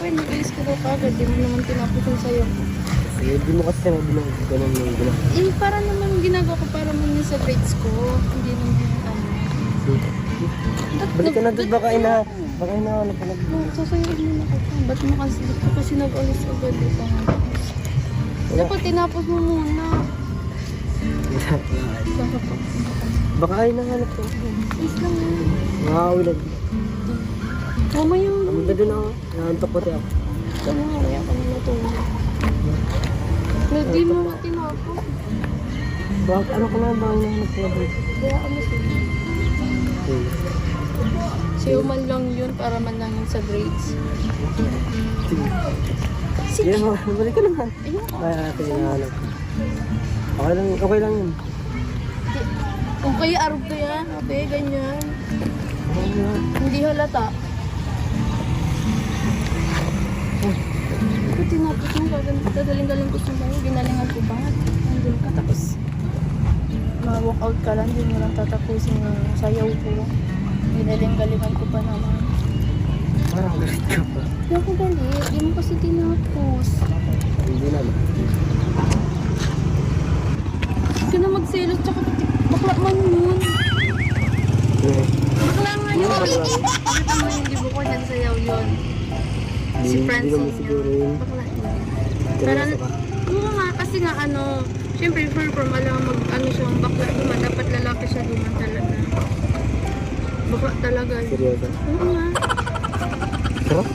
bakit nag-alis ka daw kagad? Di mo naman tinapos yung sayo. Sige, di mo kasi sinabi ng ganun yung gano'n. Eh, para naman ginagawa ko para man yun sa grades ko. Hindi naman ano. Balik ka na doon, baka inahanap ka na. Sasayain mo na ako. Ba't mo kasi nag-alis agad dito? Dapat tinapos mo muna. Baka ay nahanap ko. Please lang yun. Nakakawin na. Mamaya. Kamag na doon ako. Nahantok pati ako. Sana mamaya ka na natulog. Hindi mo tinapos. Bakit ano ka na ba ang nahanap ko? Kaya ano sila? Siyo man lang yun para man lang yun sa grades. Sige, balik ka naman. Ayun ka. Kaya natin hinahanap. Okay lang yun. Kung kayo arog ka yan, abe, ganyan. Hindi halata. Ito tinapos mo, gagaling-galing ko sa bayo. Ginalingan ko ba? Nandun ka. Tapos, ma-walk out ka lang, hindi mo lang tatapusin ng sayaw ko. Ginaling-galingan ko pa naman. Parang galit ka pa. Hindi ako galit, hindi mo kasi tinapos. Hindi naman. Huwag ka na magselos, tsaka bakla man yun. Bakla nga yun. Bakit mo hindi mo ko dyan sayaw yun? Si Francine yun. Bakla yun. Pero, oo nga, kasi nga ano, syempre, from alam mag-ano siya, bakla naman, dapat lalaki siya naman talaga. Bakla talaga yun. Seryoso? Oo nga. Sarap?